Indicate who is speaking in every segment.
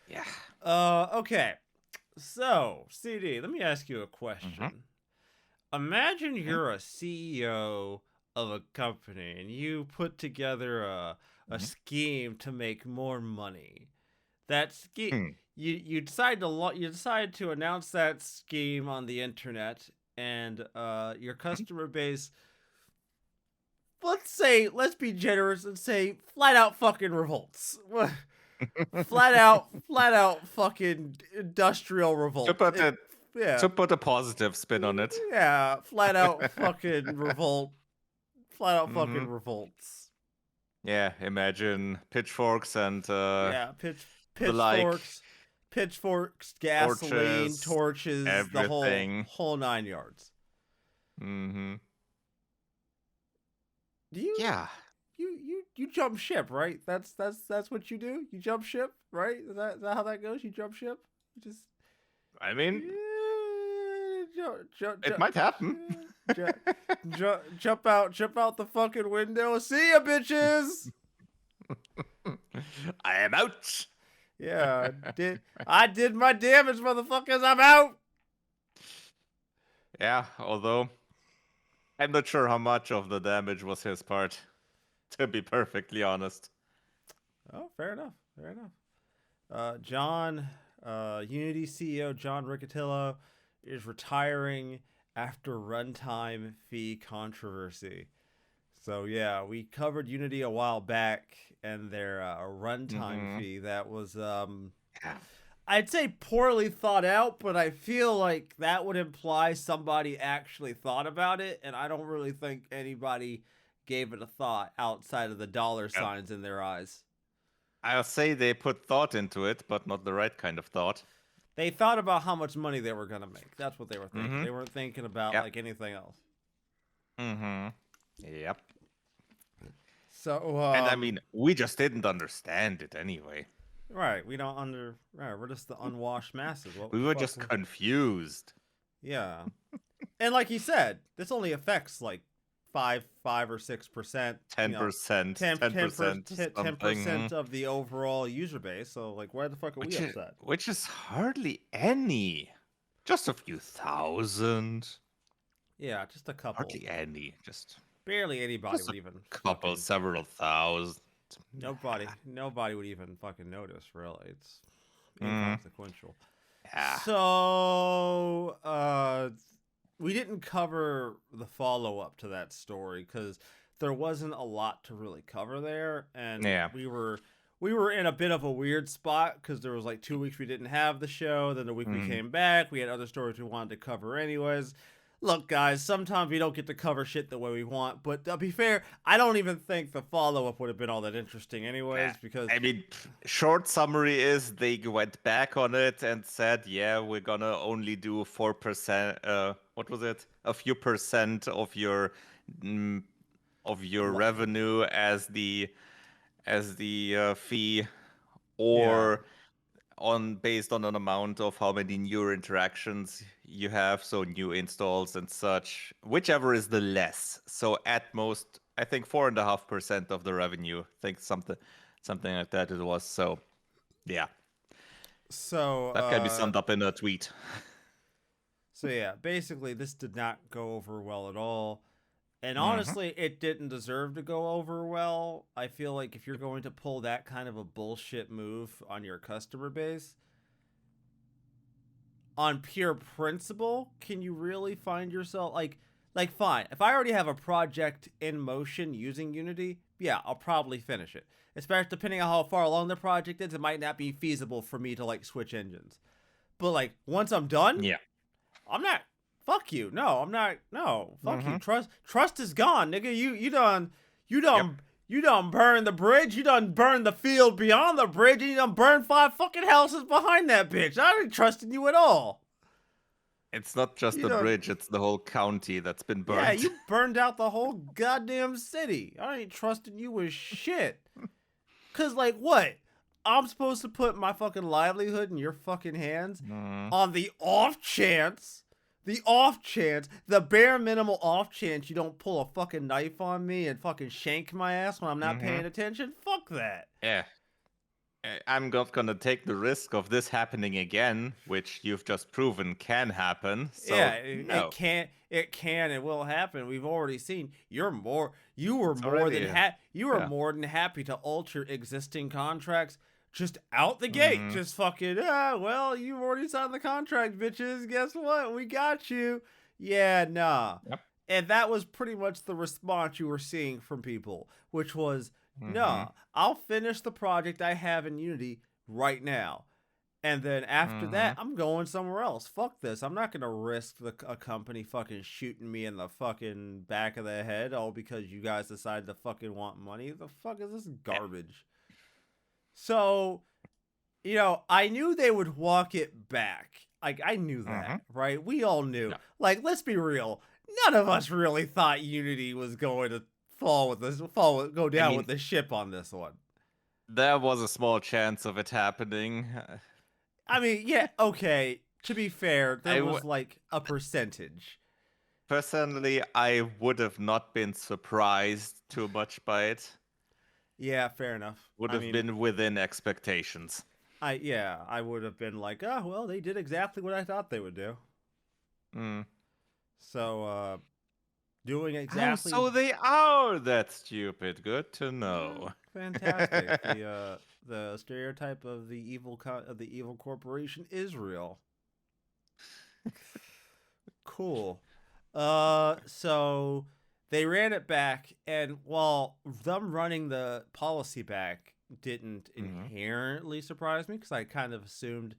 Speaker 1: Yeah.
Speaker 2: Okay. So, CD, let me ask you a
Speaker 1: Mm-hmm.
Speaker 2: question. Imagine you're a CEO of a company and you put together a
Speaker 1: Mm-hmm.
Speaker 2: scheme to make more money. That scheme
Speaker 1: Hmm.
Speaker 2: you decide to announce that scheme on the internet, and your customer base, let's be generous and say flat out fucking revolts. Flat out fucking industrial
Speaker 1: to
Speaker 2: revolt.
Speaker 1: put it
Speaker 2: Yeah.
Speaker 1: to put a positive spin on it.
Speaker 2: Yeah, flat out fucking revolt. Flat out fucking
Speaker 1: Mm-hmm.
Speaker 2: revolts.
Speaker 1: Yeah, imagine pitchforks and
Speaker 2: Yeah,
Speaker 1: the like,
Speaker 2: pitchforks, gasoline,
Speaker 1: torches,
Speaker 2: torches, the
Speaker 1: everything.
Speaker 2: whole 9 yards.
Speaker 1: Mm-hmm.
Speaker 2: Do you
Speaker 1: Yeah.
Speaker 2: you jump ship, right? That's what you do. You jump ship, right? Is that how that goes? You jump ship. You just
Speaker 1: I mean, it
Speaker 2: jump,
Speaker 1: might happen.
Speaker 2: jump out the fucking window. See ya, bitches.
Speaker 1: I am out.
Speaker 2: Yeah, I did my damage, motherfuckers. I'm out.
Speaker 1: Yeah, although I'm not sure how much of the damage was his part, to be perfectly honest.
Speaker 2: Oh, fair enough. Fair enough. John, Unity CEO John Riccitiello is retiring after runtime fee controversy. So yeah, we covered Unity a while back and their runtime
Speaker 1: Mm-hmm.
Speaker 2: fee that was
Speaker 1: Yeah.
Speaker 2: I'd say poorly thought out, but I feel like that would imply somebody actually thought about it, and I don't really think anybody gave it a thought outside of the dollar
Speaker 1: Yeah.
Speaker 2: signs in their eyes.
Speaker 1: I'll say they put thought into it, but not the right kind of thought.
Speaker 2: They thought about how much money they were gonna make. That's what they were thinking.
Speaker 1: Mm-hmm.
Speaker 2: They weren't thinking about
Speaker 1: Yep.
Speaker 2: like anything else.
Speaker 1: Mm-hmm. Yep.
Speaker 2: So
Speaker 1: And I mean, we just didn't understand it anyway.
Speaker 2: right, we don't under right, we're just the unwashed masses. What
Speaker 1: We
Speaker 2: the
Speaker 1: were
Speaker 2: fuck?
Speaker 1: just confused.
Speaker 2: Yeah. And like he said, this only affects like 5 or 6%,
Speaker 1: 10%,
Speaker 2: 10
Speaker 1: 10% something.
Speaker 2: 10% of the overall user base. So like, why the fuck are we upset?
Speaker 1: Which is hardly any. Just a few thousand.
Speaker 2: Yeah, just a couple.
Speaker 1: Hardly any. Just
Speaker 2: Barely anybody
Speaker 1: just
Speaker 2: would
Speaker 1: a
Speaker 2: even
Speaker 1: couple,
Speaker 2: fucking.
Speaker 1: several thousand.
Speaker 2: Nobody would even fucking notice. Really, it's
Speaker 1: Mm,
Speaker 2: inconsequential.
Speaker 1: yeah.
Speaker 2: So, we didn't cover the follow up to that story because there wasn't a lot to really cover there, and
Speaker 1: Yeah.
Speaker 2: we were in a bit of a weird spot because there was like 2 weeks we didn't have the show. Then the week we
Speaker 1: Mm,
Speaker 2: came back, we had other stories we wanted to cover anyways. Look, guys, sometimes we don't get to cover shit the way we want, but to be fair, I don't even think the follow up would have been all that interesting
Speaker 1: yeah.
Speaker 2: anyways because
Speaker 1: I mean, short summary is they went back on it and said, yeah, we're gonna only do 4%. What was it? A few percent mm, of your revenue as the fee,
Speaker 2: yeah.
Speaker 1: or on based on an amount of how many new interactions you have, so new installs and such, whichever is the less. So at most, I think 4.5% of the revenue. I think something like that it was. So yeah,
Speaker 2: So,
Speaker 1: that can be summed up in a tweet.
Speaker 2: So yeah, basically this did not go over well at all. And
Speaker 1: Hmm.
Speaker 2: honestly, it didn't deserve to go over well. I feel like if you're going to pull that kind of a bullshit move on your customer base, on pure principle, can you really find yourself like fine. If I already have a project in motion using Unity, yeah, I'll probably finish it. Especially depending on how far along the project is, it might not be feasible for me to like switch engines. But like once I'm done,
Speaker 1: Yeah.
Speaker 2: I'm not. Fuck you. No, I'm not. No, fuck you.
Speaker 1: Hmm.
Speaker 2: Trust is gone, nigga. You
Speaker 1: Yep.
Speaker 2: done you done burn the bridge. You done burn the field beyond the bridge, and you done burn 5 fucking houses behind that bitch. I ain't trusting you at all.
Speaker 1: It's not just
Speaker 2: You
Speaker 1: the
Speaker 2: done.
Speaker 1: bridge; it's the whole county that's been
Speaker 2: Yeah,
Speaker 1: burnt.
Speaker 2: you burned out the whole goddamn city. I ain't trusting you with shit. Cause like what? I'm supposed to put my fucking livelihood in your fucking hands
Speaker 1: Mm,
Speaker 2: on the bare minimal off chance you don't pull a fucking knife on me and fucking shank my ass when I'm not
Speaker 1: hmm.
Speaker 2: paying attention? Fuck that.
Speaker 1: Yeah. I'm not gonna take the risk of this happening again, which you've just proven can happen.
Speaker 2: Yeah,
Speaker 1: So
Speaker 2: it
Speaker 1: no,
Speaker 2: can, and will happen. We've already seen you were
Speaker 1: it's already yeah.
Speaker 2: more than happy to alter existing contracts just out the gate.
Speaker 1: Mm-hmm.
Speaker 2: Just fucking, well, you've already signed the contract, bitches. Guess what? We got you. Yeah, nah.
Speaker 1: Yep.
Speaker 2: And that was pretty much the response you were seeing from people, which was,
Speaker 1: Mm-hmm.
Speaker 2: nah, I'll finish the project I have in Unity right now. And then after
Speaker 1: Mm-hmm.
Speaker 2: that, I'm going somewhere else. Fuck this. I'm not gonna risk a company fucking shooting me in the fucking back of the head all because you guys decided to fucking want money. The fuck is this
Speaker 1: Yeah.
Speaker 2: garbage? So, I knew they would walk it back. Like, I knew
Speaker 1: Mm-hmm.
Speaker 2: that, right? We all knew.
Speaker 1: Yeah.
Speaker 2: Like, let's be real. None of us really thought Unity was going to go
Speaker 1: I
Speaker 2: down
Speaker 1: mean,
Speaker 2: with the ship on this one.
Speaker 1: there was a small chance of it happening.
Speaker 2: I mean, yeah, okay. To be fair, there
Speaker 1: I w-
Speaker 2: was like a percentage.
Speaker 1: Personally, I would have not been surprised too much by it.
Speaker 2: Yeah, fair enough.
Speaker 1: Would
Speaker 2: I
Speaker 1: have
Speaker 2: mean,
Speaker 1: been within expectations.
Speaker 2: I would have been like, oh well, they did exactly what I thought they would do.
Speaker 1: Mm.
Speaker 2: So, doing
Speaker 1: Oh,
Speaker 2: exactly,
Speaker 1: so they are that stupid. Good to
Speaker 2: yeah,
Speaker 1: know.
Speaker 2: fantastic. The stereotype of the evil corporation is real. Cool. So they ran it back, and while them running the policy back didn't
Speaker 1: Mm-hmm.
Speaker 2: inherently surprise me, because I kind of assumed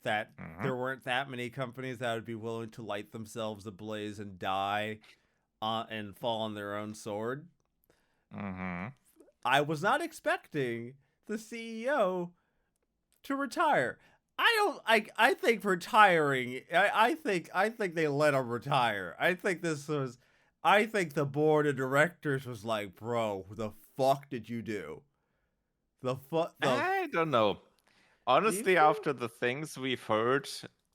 Speaker 2: that
Speaker 1: Mm-hmm.
Speaker 2: there weren't that many companies that would be willing to light themselves ablaze and die and fall on their own sword.
Speaker 1: Mm-hmm.
Speaker 2: I was not expecting the CEO to retire. I think retiring I think they let him retire. I think the board of directors was like, "Bro, the fuck did you do?
Speaker 1: I don't know.
Speaker 2: Do you
Speaker 1: Honestly,
Speaker 2: think?
Speaker 1: after the things we've heard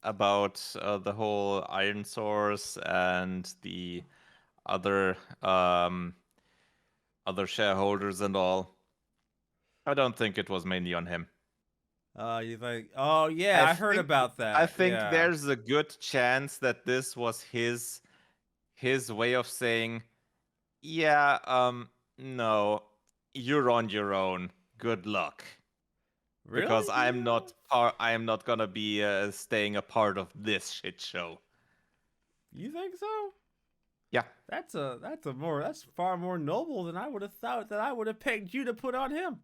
Speaker 1: about the whole Iron Source and the other other shareholders and all, I don't think it was mainly on him.
Speaker 2: You think? Oh yeah,
Speaker 1: I
Speaker 2: I heard
Speaker 1: think
Speaker 2: about
Speaker 1: I
Speaker 2: that.
Speaker 1: think
Speaker 2: Yeah.
Speaker 1: there's a good chance that this was his way of saying, yeah, no, you're on your own. Good luck.
Speaker 2: Really?
Speaker 1: Because I am not gonna be staying a part of this shit show.
Speaker 2: You think so?
Speaker 1: Yeah.
Speaker 2: That's far more noble than I would have thought that I would have pegged you to put on him.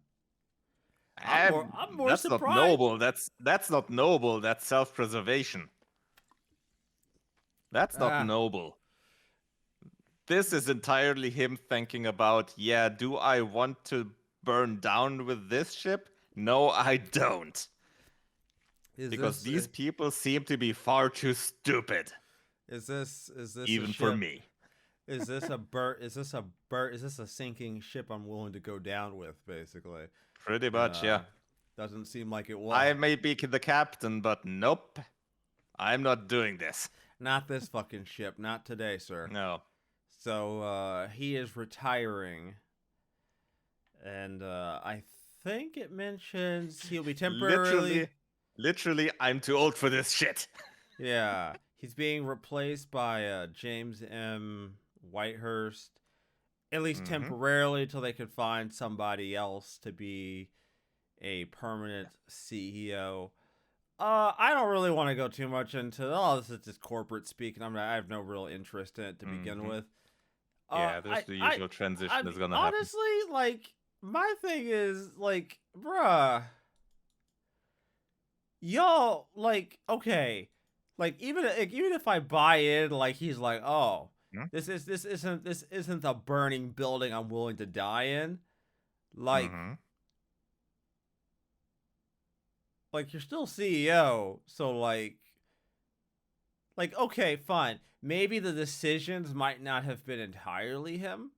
Speaker 2: I'm more
Speaker 1: That's not
Speaker 2: surprised.
Speaker 1: noble. That's not noble. That's self-preservation. That's not
Speaker 2: Ah,
Speaker 1: noble. This is entirely him thinking about, yeah, do I want to burn down with this ship? No, I don't.
Speaker 2: is
Speaker 1: Because
Speaker 2: this
Speaker 1: these people seem to be far too stupid,
Speaker 2: is this a
Speaker 1: even for
Speaker 2: ship?
Speaker 1: me.
Speaker 2: Is this a sinking ship I'm willing to go down with, basically?
Speaker 1: Pretty much,
Speaker 2: Uh
Speaker 1: yeah.
Speaker 2: doesn't seem like it was.
Speaker 1: I may be the captain, but nope. I'm not doing this.
Speaker 2: Not this fucking ship, not today, sir.
Speaker 1: No.
Speaker 2: So he is retiring, and I think it mentions he'll be temporarily.
Speaker 1: Literally, literally, I'm too old for this shit.
Speaker 2: Yeah, he's being replaced by James M. Whitehurst, at least
Speaker 1: Mm-hmm.
Speaker 2: temporarily, until they can find somebody else to be a permanent CEO. I don't really want to go too much into. Oh, this is just corporate speak, and I have no real interest in it to begin
Speaker 1: Mm-hmm.
Speaker 2: with.
Speaker 1: Yeah, there's the usual
Speaker 2: I
Speaker 1: transition is
Speaker 2: mean,
Speaker 1: gonna happen.
Speaker 2: honestly, like my thing is like, bruh, y'all, like, okay, like even if I buy in, like he's like, oh, this isn't the burning building I'm willing to die in. Like,
Speaker 1: Mm-hmm.
Speaker 2: you're still CEO, so okay, fine. Maybe the decisions might not have been entirely him.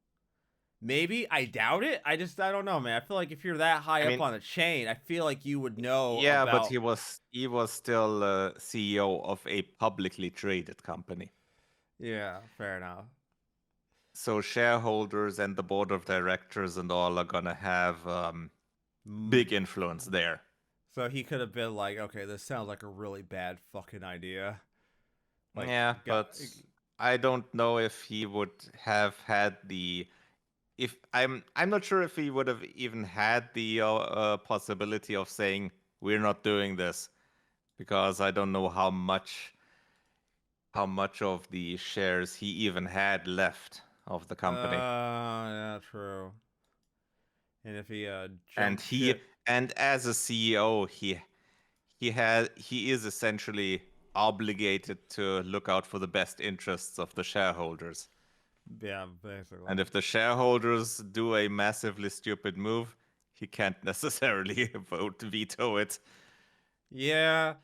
Speaker 2: Maybe I doubt it. I don't know, man. I feel like if you're that high
Speaker 1: I
Speaker 2: up
Speaker 1: mean,
Speaker 2: on a chain, I feel like you would know
Speaker 1: yeah, but
Speaker 2: about.
Speaker 1: he was still CEO of a publicly traded company.
Speaker 2: Yeah, fair enough.
Speaker 1: So shareholders and the board of directors and all are gonna have
Speaker 2: Mm,
Speaker 1: big influence there.
Speaker 2: So he could have been like, okay, this sounds like a really bad fucking idea. Like,
Speaker 1: Yeah, but I don't know if he would have had the if I'm not sure if he would have even had the possibility of saying we're not doing this, because I don't know how much of the shares he even had left of the company.
Speaker 2: yeah, true. And if he
Speaker 1: And
Speaker 2: jumped
Speaker 1: he
Speaker 2: ship,
Speaker 1: and as a CEO, he is essentially obligated to look out for the best interests of the shareholders.
Speaker 2: yeah, basically.
Speaker 1: And if the shareholders do a massively stupid move, he can't necessarily vote veto it.
Speaker 2: Yeah,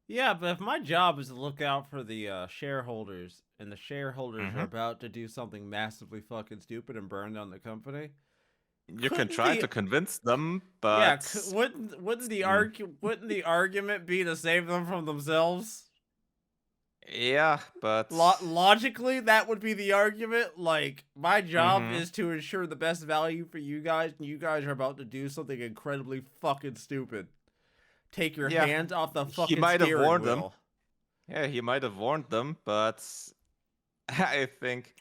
Speaker 2: yeah, but if my job is to look out for the shareholders, and the shareholders are
Speaker 1: Hmm.
Speaker 2: about to do something massively fucking stupid and burn down the company,
Speaker 1: You can
Speaker 2: couldn't
Speaker 1: try
Speaker 2: the
Speaker 1: to convince them,
Speaker 2: yeah
Speaker 1: but mm,
Speaker 2: wouldn't the argument be to save them from themselves?
Speaker 1: yeah, but
Speaker 2: Logically, that would be the argument. Like, my job
Speaker 1: hmm
Speaker 2: is to ensure the best value for you guys, and you guys are about to do something incredibly fucking stupid. Take your
Speaker 1: yeah,
Speaker 2: hands off the
Speaker 1: he
Speaker 2: fucking
Speaker 1: might have
Speaker 2: steering
Speaker 1: warned them.
Speaker 2: wheel.
Speaker 1: Yeah, he might have warned them, but I think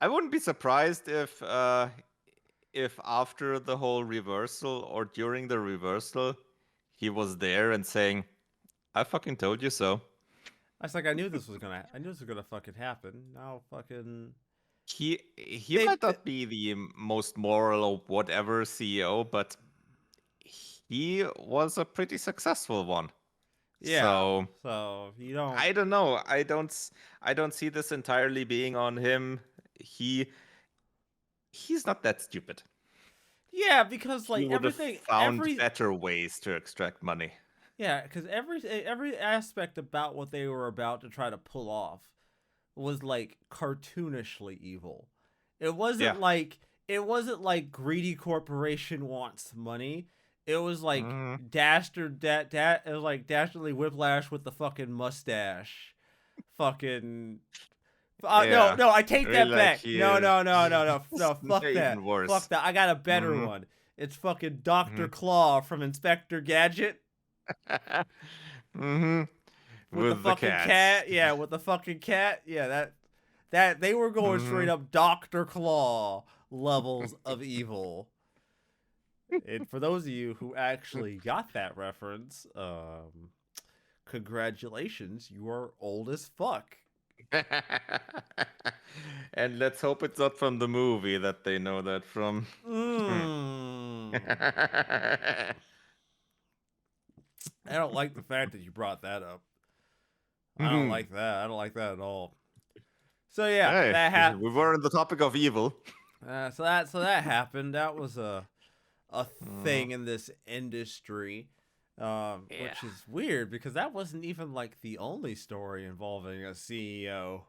Speaker 1: I wouldn't be surprised if after the whole reversal or during the reversal, he was there and saying, "I fucking told you so."
Speaker 2: I was like, I knew this was gonna fucking happen. Now, fucking,
Speaker 1: He
Speaker 2: they,
Speaker 1: might not be the most moral or whatever CEO, but he was a pretty successful one.
Speaker 2: yeah.
Speaker 1: So
Speaker 2: So you don't,
Speaker 1: I don't know. I don't see this entirely being on him. He he's not that stupid.
Speaker 2: yeah, because
Speaker 1: He
Speaker 2: like
Speaker 1: would have found better ways to extract money.
Speaker 2: yeah, because every aspect about what they were about to try to pull off was like cartoonishly evil. It
Speaker 1: Yeah.
Speaker 2: wasn't like it wasn't like greedy corporation wants money. It was like
Speaker 1: Hmm.
Speaker 2: it was like dastardly whiplash with the fucking mustache. Fucking no,
Speaker 1: Yeah.
Speaker 2: no, I take
Speaker 1: Really,
Speaker 2: that
Speaker 1: like
Speaker 2: back.
Speaker 1: he
Speaker 2: No,
Speaker 1: is
Speaker 2: no, no, no, no, no, fuck that.
Speaker 1: even
Speaker 2: Fuck
Speaker 1: worse.
Speaker 2: that. I got a better
Speaker 1: Hmm.
Speaker 2: one. It's fucking Dr.
Speaker 1: Hmm.
Speaker 2: Claw from Inspector Gadget
Speaker 1: Hmm.
Speaker 2: with the
Speaker 1: With the
Speaker 2: fucking
Speaker 1: cats.
Speaker 2: cat. Yeah, with the fucking cat. Yeah, that they were going straight
Speaker 1: Hmm.
Speaker 2: up Dr. Claw levels of evil. And for those of you who actually got that reference, congratulations, you are old as fuck.
Speaker 1: And let's hope it's not from the movie that they know that from.
Speaker 2: Mm. I don't like the fact that you brought that up. I don't
Speaker 1: Mhm.
Speaker 2: like that. I don't like that at all. So yeah,
Speaker 1: Hey,
Speaker 2: that
Speaker 1: we
Speaker 2: happened.
Speaker 1: were on the topic of evil.
Speaker 2: So that happened. That was a
Speaker 1: Mhm.
Speaker 2: thing in this industry,
Speaker 1: Yeah.
Speaker 2: which is weird because that wasn't even like the only story involving a CEO.